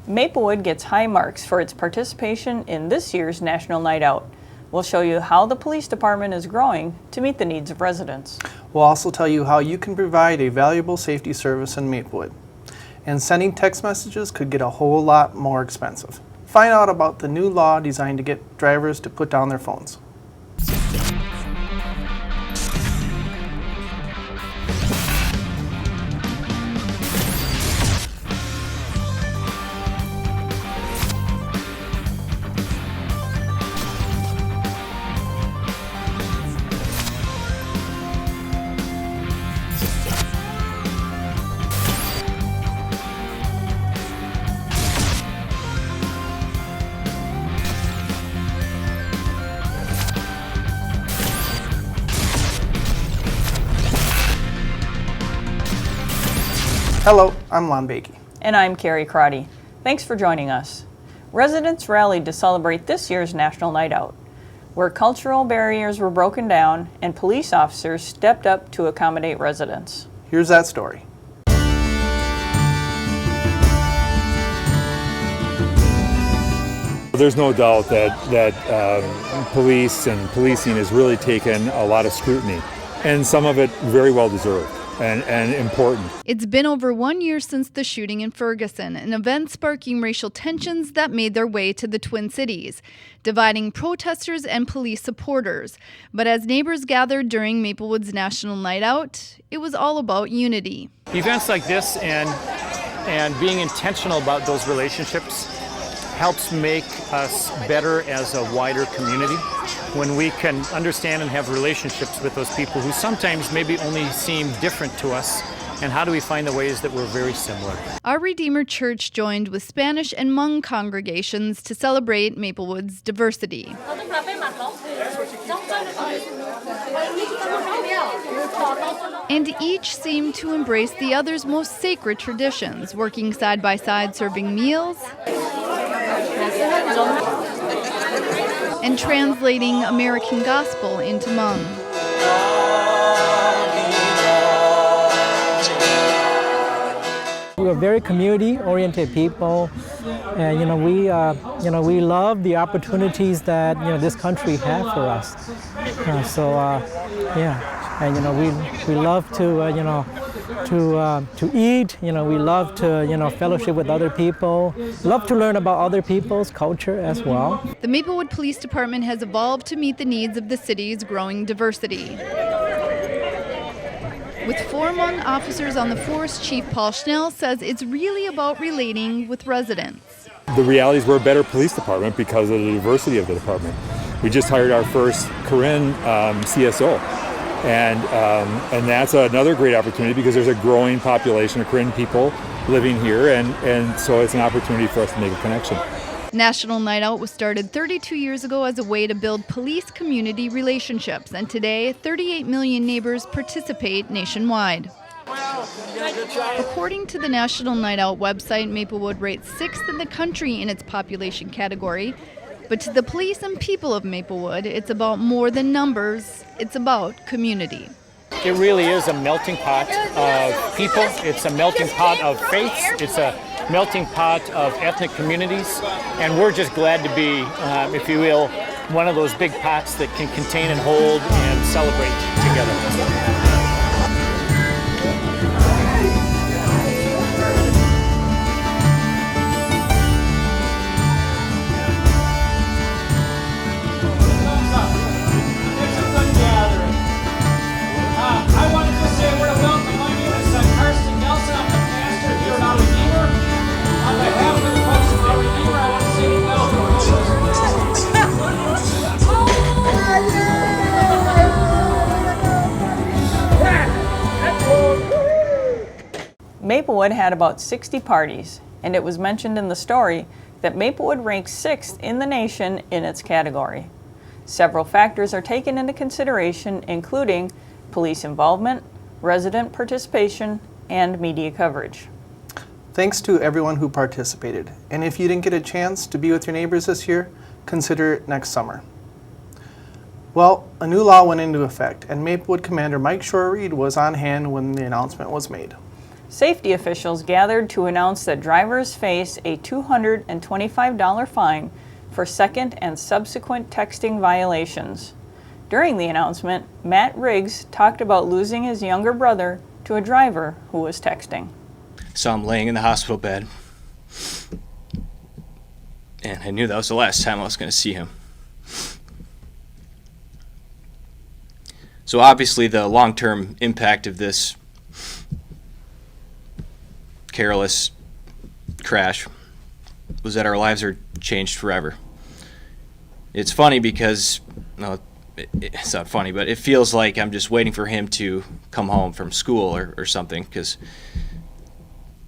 Maplewood gets high marks for its participation in this year's National Night Out. We'll show you how the police department is growing to meet the needs of residents. We'll also tell you how you can provide a valuable safety service in Maplewood. And sending text messages could get a whole lot more expensive. Find out about the new law designed to get drivers to put down their phones. Hello, I'm Lon Bakey. And I'm Carrie Crotty. Thanks for joining us. Residents rallied to celebrate this year's National Night Out, where cultural barriers were broken down and police officers stepped up to accommodate residents. Here's that story. There's no doubt that police and policing has really taken a lot of scrutiny, and some of it very well deserved and important. It's been over 1 year since the shooting in Ferguson, an event sparking racial tensions that made their way to the Twin Cities, dividing protesters and police supporters. But as neighbors gathered during Maplewood's National Night Out, it was all about unity. Events like this and being intentional about those relationships helps make us better as a wider community when we can understand and have relationships with those people who sometimes maybe only seem different to us, and how do we find the ways that we're very similar. Our Redeemer Church joined with Spanish and Hmong congregations to celebrate Maplewood's diversity. And each seemed to embrace the other's most sacred traditions, working side by side serving meals and translating American gospel into Hmong. We are very community-oriented people, and we love the opportunities that this country has for us. We love to eat. We love to fellowship with other people. Love to learn about other people's culture as well. The Maplewood Police Department has evolved to meet the needs of the city's growing diversity. With 4 Hmong officers on the force, Chief Paul Schnell says it's really about relating with residents. The reality is we're a better police department because of the diversity of the department. We just hired our first Karen CSO. And that's another great opportunity because there's a growing population of Korean people living here, and so it's an opportunity for us to make a connection. National Night Out was started 32 years ago as a way to build police-community relationships, and today 38 million neighbors participate nationwide. According to the National Night Out website, Maplewood rates 6th in the country in its population category. But to the police and people of Maplewood, it's about more than numbers, it's about community. It really is a melting pot of people. It's a melting pot of faiths. It's a melting pot of ethnic communities. And we're just glad to be, if you will, one of those big pots that can contain and hold and celebrate together. Maplewood had about 60 parties, and it was mentioned in the story that Maplewood ranks 6th in the nation in its category. Several factors are taken into consideration, including police involvement, resident participation, and media coverage. Thanks to everyone who participated, and if you didn't get a chance to be with your neighbors this year, consider it next summer. Well, a new law went into effect, and Maplewood Commander Mike Shore-Reed was on hand when the announcement was made. Safety officials gathered to announce that drivers face a $225 fine for second and subsequent texting violations. During the announcement, Matt Riggs talked about losing his younger brother to a driver who was texting. Saw him laying in the hospital bed, and I knew that was the last time I was going to see him. So obviously the long-term impact of this careless crash was that our lives are changed forever. It's funny because, no, it's not funny, but it feels like I'm just waiting for him to come home from school or something, because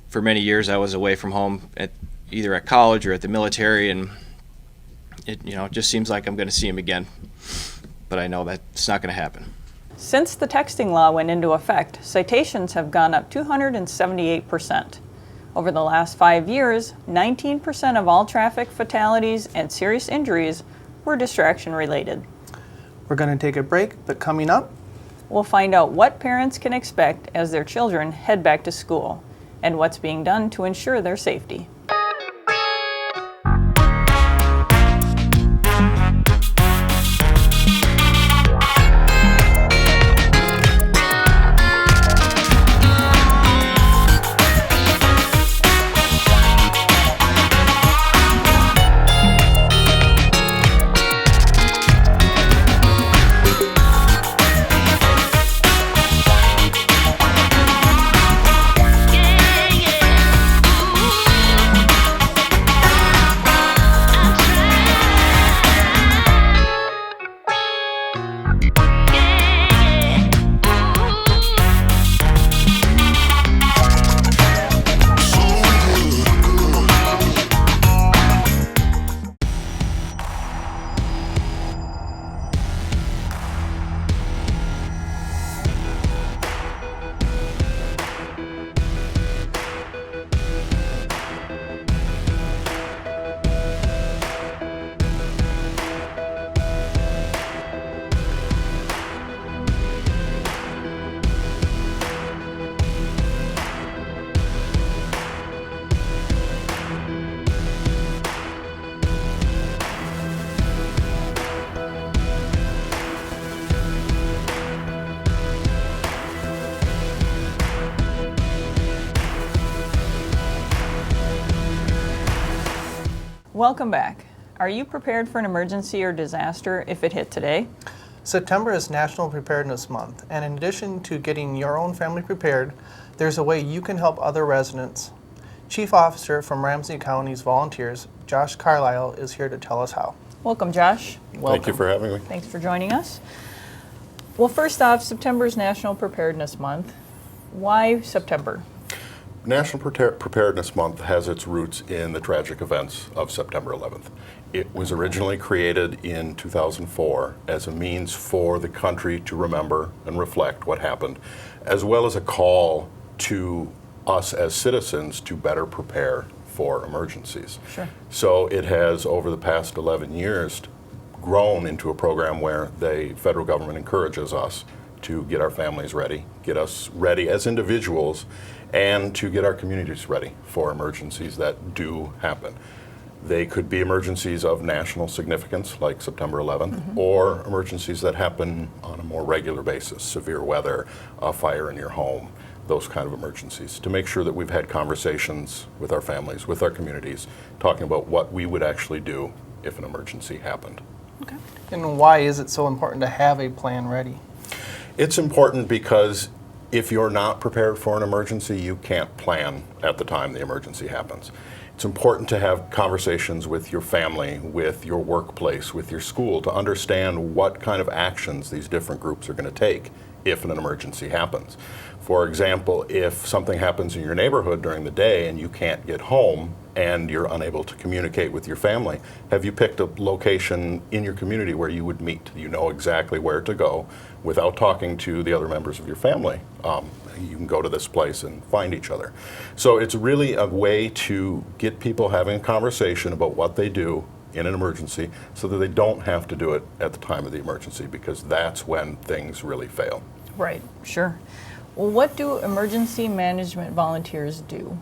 for many years I was away from home either at college or at the military, and it just seems like I'm going to see him again, but I know that it's not going to happen. Since the texting law went into effect, citations have gone up 278%. Over the last 5 years, 19% of all traffic fatalities and serious injuries were distraction related. We're going to take a break, but coming up, We'll find out what parents can expect as their children head back to school and what's being done to ensure their safety. Welcome back. Are you prepared for an emergency or disaster if it hit today? September is National Preparedness Month, and in addition to getting your own family prepared, there's a way you can help other residents. Chief Officer from Ramsey County's Volunteers, Josh Carlisle, is here to tell us how. Welcome, Josh. Thank you for having me. Thanks for joining us. Well, first off, September is National Preparedness Month. Why September? National Preparedness Month has its roots in the tragic events of September 11th. It was originally created in 2004 as a means for the country to remember and reflect what happened, as well as a call to us as citizens to better prepare for emergencies. Sure. So it has, over the past 11 years, grown into a program where the federal government encourages us to get our families ready, get us ready as individuals, and to get our communities ready for emergencies that do happen. They could be emergencies of national significance, like September 11th, or emergencies that happen on a more regular basis, severe weather, a fire in your home, those kind of emergencies, to make sure that we've had conversations with our families, with our communities, talking about what we would actually do if an emergency happened. Okay. And why is it so important to have a plan ready? It's important because if you're not prepared for an emergency, you can't plan at the time the emergency happens. It's important to have conversations with your family, with your workplace, with your school, to understand what kind of actions these different groups are going to take if an emergency happens. For example, if something happens in your neighborhood during the day and you can't get home and you're unable to communicate with your family, have you picked a location in your community where you would meet? You know exactly where to go without talking to the other members of your family. You can go to this place and find each other. So it's really a way to get people having a conversation about what they do in an emergency so that they don't have to do it at the time of the emergency, because that's when things really fail. Right, sure. Well, what do emergency management volunteers do?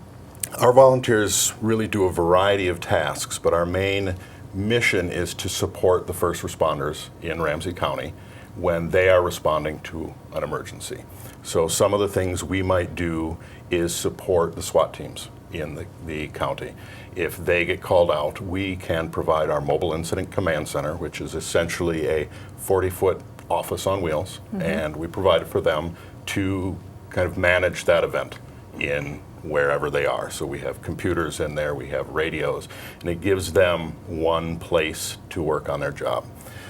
Our volunteers really do a variety of tasks, but our main mission is to support the first responders in Ramsey County when they are responding to an emergency. So some of the things we might do is support the SWAT teams in the county. If they get called out, we can provide our mobile incident command center, which is essentially a 40-foot office on wheels, and we provide it for them to kind of manage that event in wherever they are. So we have computers in there, we have radios, and it gives them one place to work on their job.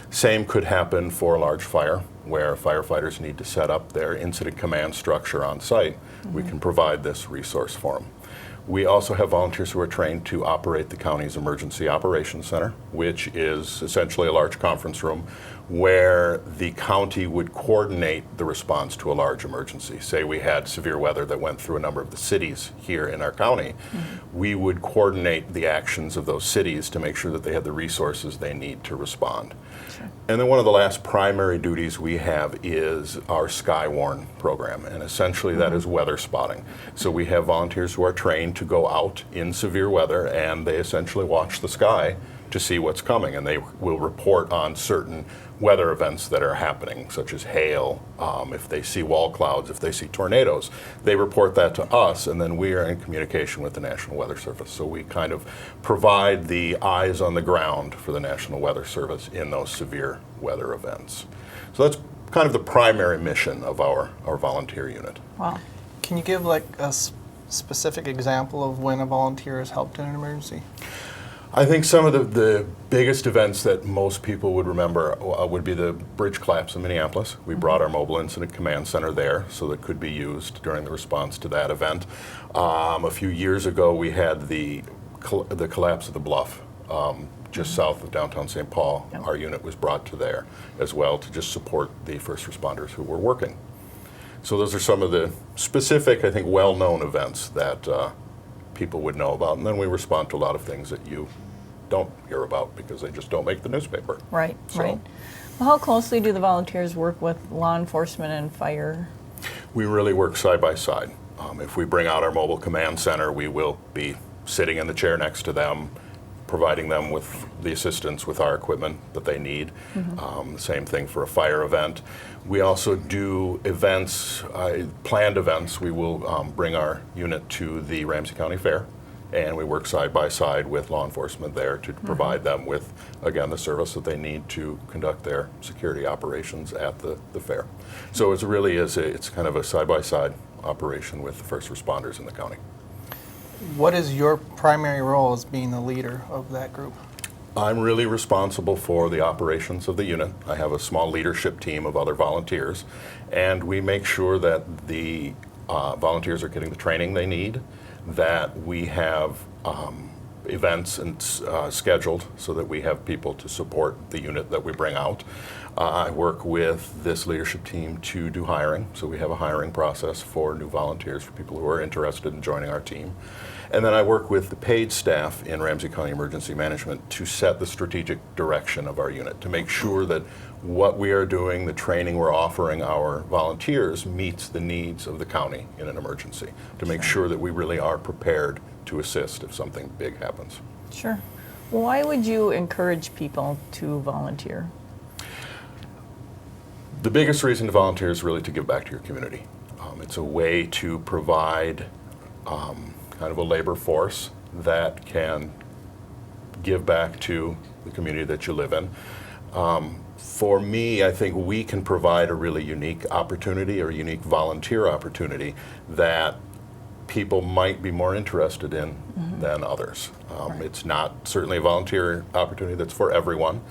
Same could happen for a large fire where firefighters need to set up their incident command structure on site. We can provide this resource for them. We also have volunteers who are trained to operate the county's Emergency Operations Center, which is essentially a large conference room where the county would coordinate the response to a large emergency. Say we had severe weather that went through a number of the cities here in our county, we would coordinate the actions of those cities to make sure that they had the resources they need to respond. And then one of the last primary duties we have is our Skywarn program, and essentially that is weather spotting. So we have volunteers who are trained to go out in severe weather, and they essentially watch the sky to see what's coming, and they will report on certain weather events that are happening, such as hail, if they see wall clouds, if they see tornadoes. They report that to us, and then we are in communication with the National Weather Service. So we kind of provide the eyes on the ground for the National Weather Service in those severe weather events. So that's kind of the primary mission of our volunteer unit. Wow. Can you give like a specific example of when a volunteer has helped in an emergency? I think some of the biggest events that most people would remember would be the bridge collapse in Minneapolis. We brought our mobile incident command center there so that it could be used during the response to that event. A few years ago we had the collapse of the bluff just south of downtown St. Paul. Yep. Our unit was brought to there as well to just support the first responders who were working. So those are some of the specific, I think, well-known events that people would know about, and then we respond to a lot of things that you don't hear about because they just don't make the newspaper. Right, So- right. Well, how closely do the volunteers work with law enforcement and fire? We really work side by side. If we bring out our mobile command center, we will be sitting in the chair next to them, providing them with the assistance with our equipment that they need. Same thing for a fire event. We also do events, planned events. We will bring our unit to the Ramsey County Fair, and we work side by side with law enforcement there to provide them with, again, the service that they need to conduct their security operations at the fair. So it really is, it's kind of a side by side operation with the first responders in the county. What is your primary role as being the leader of that group? I'm really responsible for the operations of the unit. I have a small leadership team of other volunteers, and we make sure that the volunteers are getting the training they need, that we have events and scheduled so that we have people to support the unit that we bring out. I work with this leadership team to do hiring, so we have a hiring process for new volunteers, for people who are interested in joining our team. And then I work with the paid staff in Ramsey County Emergency Management to set the strategic direction of our unit, to make sure that what we are doing, the training we're offering our volunteers meets the needs of the county in an emergency, to make sure that we really are prepared to assist if something big happens. Sure. Why would you encourage people to volunteer? The biggest reason to volunteer is really to give back to your community. It's a way to provide kind of a labor force that can give back to the community that you live in. For me, I think we can provide a really unique opportunity or unique volunteer opportunity that people might be more interested in than others. It's not certainly a volunteer opportunity that's for everyone,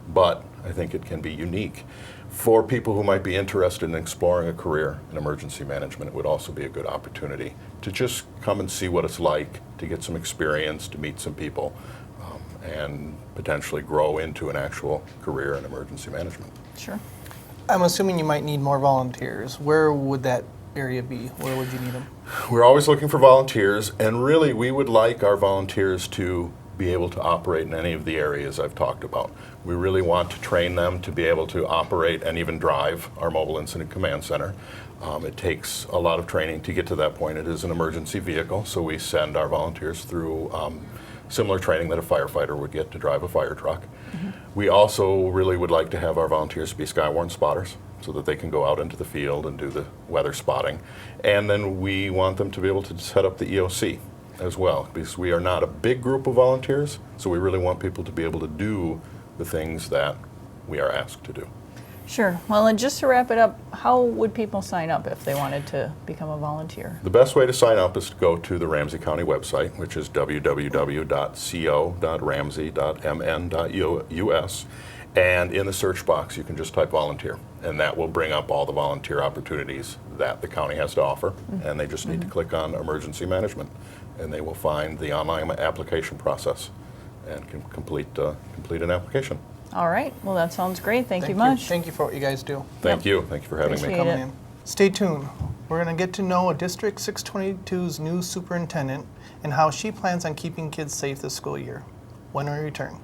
but I think it can be unique. For people who might be interested in exploring a career in emergency management, it would also be a good opportunity to just come and see what it's like, to get some experience, to meet some people, and potentially grow into an actual career in emergency management. Sure. I'm assuming you might need more volunteers. Where would that area be? Where would you need them? We're always looking for volunteers, and really we would like our volunteers to be able to operate in any of the areas I've talked about. We really want to train them to be able to operate and even drive our mobile incident command center. It takes a lot of training to get to that point. It is an emergency vehicle, so we send our volunteers through similar training that a firefighter would get to drive a fire truck. We also really would like to have our volunteers be skywarn spotters so that they can go out into the field and do the weather spotting. And then we want them to be able to set up the EOC as well, because we are not a big group of volunteers, so we really want people to be able to do the things that we are asked to do. Sure. Well, and just to wrap it up, how would people sign up if they wanted to become a volunteer? The best way to sign up is to go to the Ramsey County website, which is www.co.ramsey.mn.us. And in the search box, you can just type volunteer, and that will bring up all the volunteer opportunities that the county has to offer. And they just need to click on emergency management, and they will find the online application process and can complete an application. All right. Well, that sounds great. Thank you much. Thank you for what you guys do. Thank you. Thank you for having Appreciate me. it. Coming in. Stay tuned. We're going to get to know District 622's new superintendent and how she plans on keeping kids safe this school year when we return.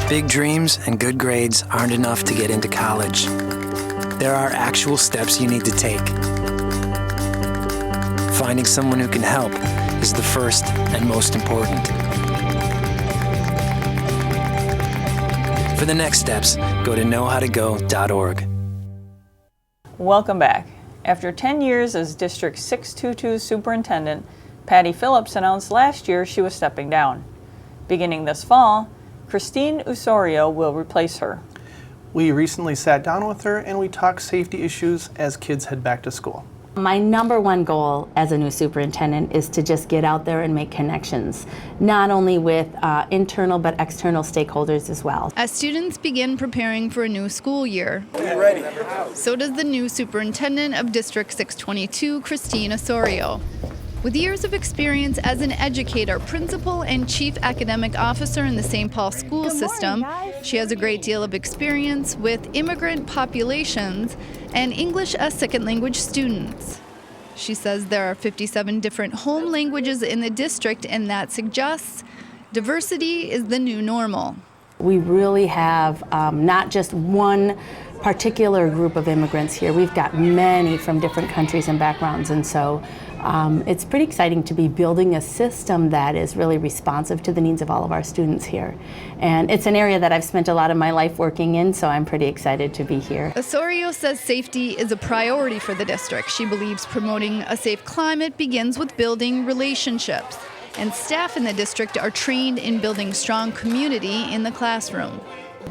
Big dreams and good grades aren't enough to get into college. There are actual steps you need to take. Finding someone who can help is the first and most important. For the next steps, go to knowhowtogo.org. Welcome back. After 10 years as District 622 superintendent, Patty Phillips announced last year she was stepping down. Beginning this fall, Christine Osorio will replace her. We recently sat down with her and we talked safety issues as kids head back to school. My number one goal as a new superintendent is to just get out there and make connections, not only with internal but external stakeholders as well. As students begin preparing for a new school year, so does the new superintendent of District 622, Christine Osorio. With years of experience as an educator, principal, and chief academic officer in the St. Paul school system, she has a great deal of experience with immigrant populations and English as second language students. She says there are 57 different home languages in the district, and that suggests diversity is the new normal. We really have not just one particular group of immigrants here. We've got many from different countries and backgrounds, and so it's pretty exciting to be building a system that is really responsive to the needs of all of our students here. And it's an area that I've spent a lot of my life working in, so I'm pretty excited to be here. Osorio says safety is a priority for the district. She believes promoting a safe climate begins with building relationships, and staff in the district are trained in building strong community in the classroom.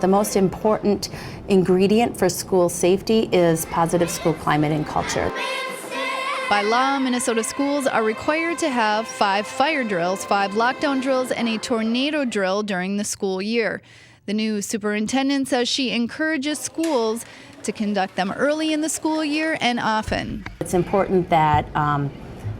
The most important ingredient for school safety is positive school climate and culture. By law, Minnesota schools are required to have 5 fire drills, 5 lockdown drills, and a tornado drill during the school year. The new superintendent says she encourages schools to conduct them early in the school year and often. It's important that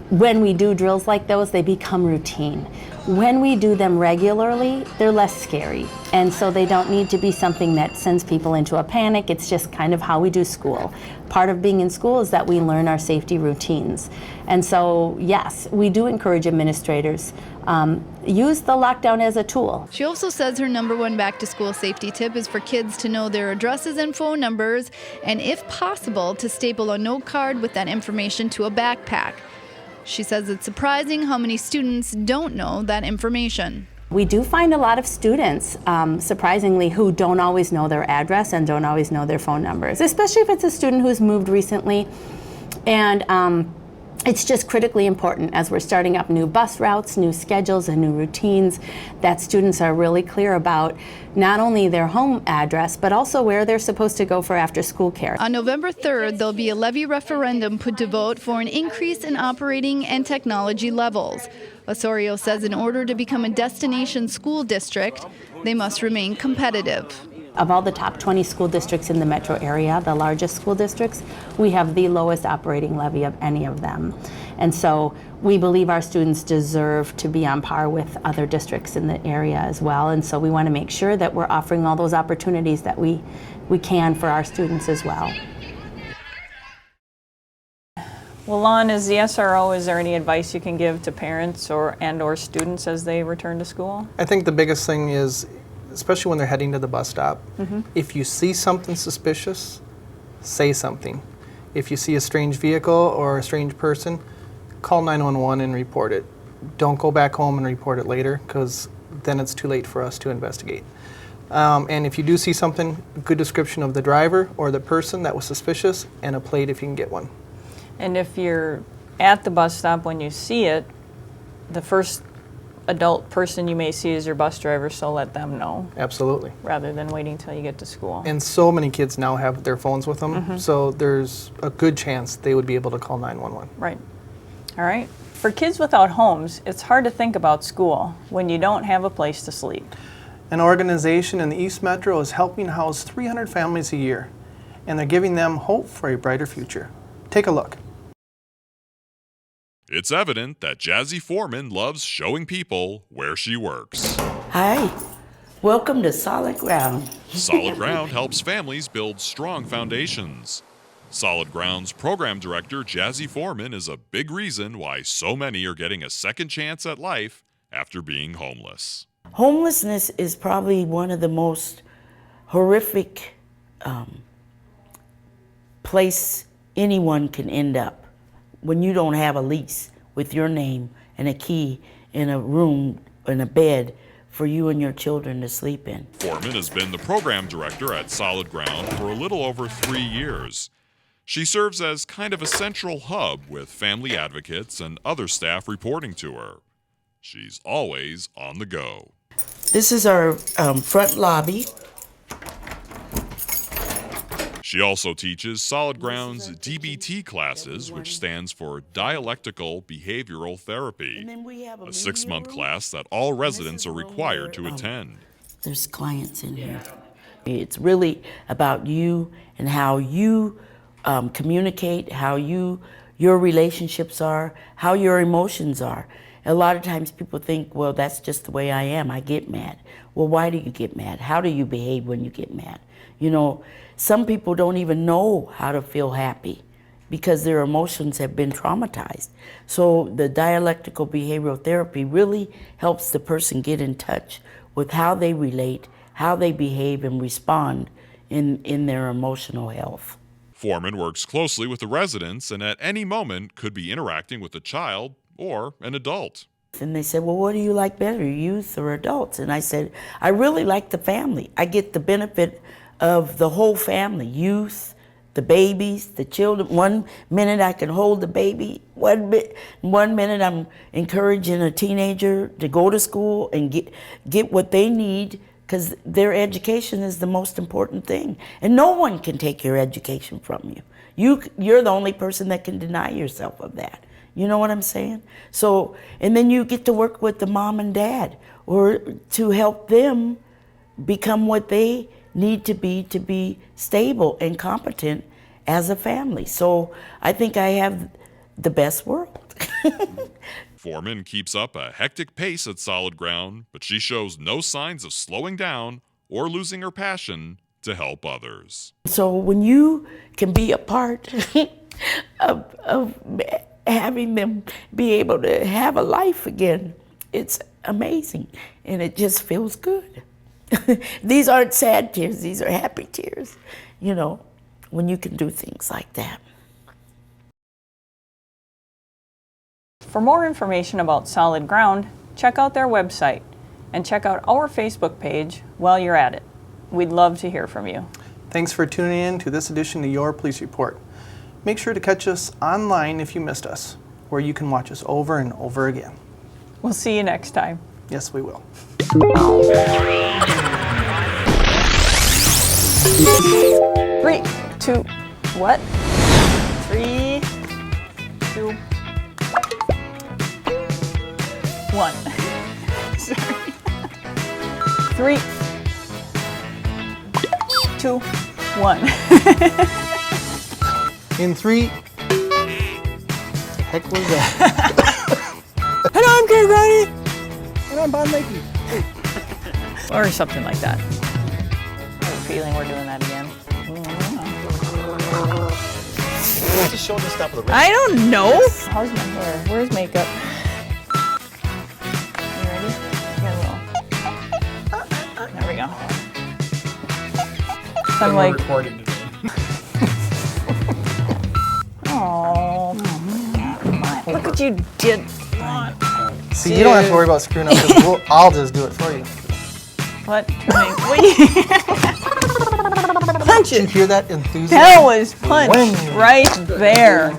when we do drills like those, they become routine. When we do them regularly, they're less scary. And so they don't need to be something that sends people into a panic. It's just kind of how we do school. Part of being in school is that we learn our safety routines. And so, yes, we do encourage administrators, use the lockdown as a tool. She also says her number one back-to-school safety tip is for kids to know their addresses and phone numbers, and if possible, to staple a note card with that information to a backpack. She says it's surprising how many students don't know that information. We do find a lot of students, surprisingly, who don't always know their address and don't always know their phone numbers, especially if it's a student who's moved recently and It's just critically important as we're starting up new bus routes, new schedules, and new routines that students are really clear about not only their home address, but also where they're supposed to go for after-school care. On November 3rd, there'll be a levy referendum put to vote for an increase in operating and technology levels. Osorio says in order to become a destination school district, they must remain competitive. Of all the top 20 school districts in the metro area, the largest school districts, we have the lowest operating levy of any of them. And so we believe our students deserve to be on par with other districts in the area as well. And so we want to make sure that we're offering all those opportunities that we can for our students as well. Well, Lon, as the SRO, is there any advice you can give to parents or students as they return to school? I think the biggest thing is, especially when they're heading to the bus stop, if you see something suspicious, say something. If you see a strange vehicle or a strange person, call 911 and report it. Don't go back home and report it later, because then it's too late for us to investigate. And if you do see something, a good description of the driver or the person that was suspicious, and a plate if you can get one. And if you're at the bus stop when you see it, the first adult person you may see is your bus driver, so let them know. Absolutely. Rather than waiting till you get to school. And so many kids now have their phones with them, so there's a good chance they would be able to call 911. Right. All right. For kids without homes, it's hard to think about school when you don't have a place to sleep. An organization in the East Metro is helping house 300 families a year, and they're giving them hope for a brighter future. Take a look. It's evident that Jazzy Foreman loves showing people where she works. Hi, welcome to Solid Ground. Solid Ground helps families build strong foundations. Solid Ground's program director, Jazzy Foreman, is a big reason why so many are getting a second chance at life after being homeless. Homelessness is probably one of the most horrific place anyone can end up. When you don't have a lease with your name and a key in a room, in a bed for you and your children to sleep in. Foreman has been the program director at Solid Ground for a little over 3 years. She serves as kind of a central hub with family advocates and other staff reporting to her. She's always on the go. This is our front lobby. She also teaches Solid Ground's DBT classes, which stands for Dialectical Behavioral Therapy, a 6-month class that all residents are required to attend. There's clients in here. It's really about you and how you communicate, how your relationships are, how your emotions are. A lot of times people think, well, that's just the way I am. I get mad. Well, why do you get mad? How do you behave when you get mad? You know, some people don't even know how to feel happy because their emotions have been traumatized. So the dialectical behavioral therapy really helps the person get in touch with how they relate, how they behave and respond in their emotional health. Foreman works closely with the residents and at any moment could be interacting with a child or an adult. And they said, well, what do you like better, youth or adults? And I said, I really like the family. I get the benefit of the whole family, youth, the babies, the children. 1 minute I can hold the baby. 1 minute I'm encouraging a teenager to go to school and get what they need, because their education is the most important thing. And no one can take your education from you. You're the only person that can deny yourself of that. You know what I'm saying? So, and then you get to work with the mom and dad or to help them become what they need to be stable and competent as a family. So I think I have the best world. Foreman keeps up a hectic pace at Solid Ground, but she shows no signs of slowing down or losing her passion to help others. So when you can be a part of having them be able to have a life again, it's amazing and it just feels good. These aren't sad tears, these are happy tears, you know, when you can do things like that. For more information about Solid Ground, check out their website and check out our Facebook page while you're at it. We'd love to hear from you. Thanks for tuning in to this edition of Your Police Report. Make sure to catch us online if you missed us. where you can watch us over and over again. We'll see you next time. Yes, we will. 3, 2, what? 3, 2, 1. Sorry. 3, 2, 1. In 3. The heck was that? And I'm Kate Ronnie. And I'm Bob Mikey. Or something like that. I have a feeling we're doing that again. Just show the stuff of the I don't know. How's my hair? Where's makeup? You ready? Here we go. There we go. I'm like, recording today. oh, look what you did. See, you don't have to worry about screwing up because I'll just do it for you. What? Wait. Punch Did you it. hear that enthusiasm? That was punch Wing. right there.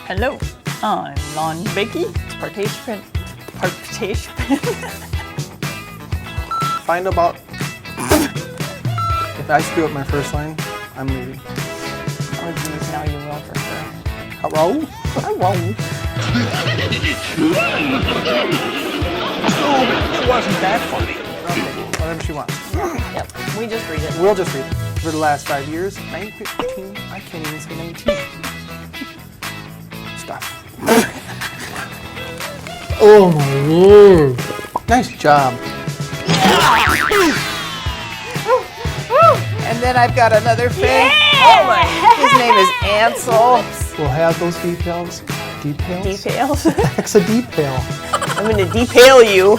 Hello, I'm Lon Bickey. Participant. Find about. If I screw up my first line, I'm leaving. Oh geez, now you will for sure. Hello? Hello. It wasn't that funny. Whatever she wants. Yep, we just read it. We'll just read it. For the last 5 years, 19, I can't even say 19. Stuff. Oh my lord. Nice job. And then I've got another thing. Oh my, his name is Ansel. We'll have those details. Details? Details. That's a detail. I'm gonna detail you.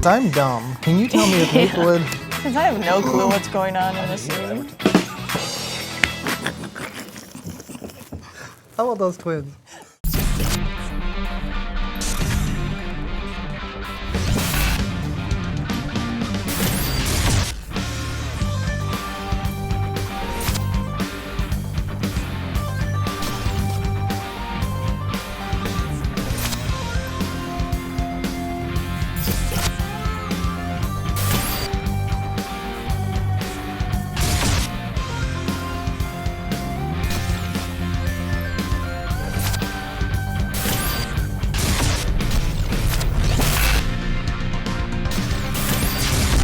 I'm dumb. Can you tell me if Maplewood... Because I have no clue what's going on in this series. How about those twins?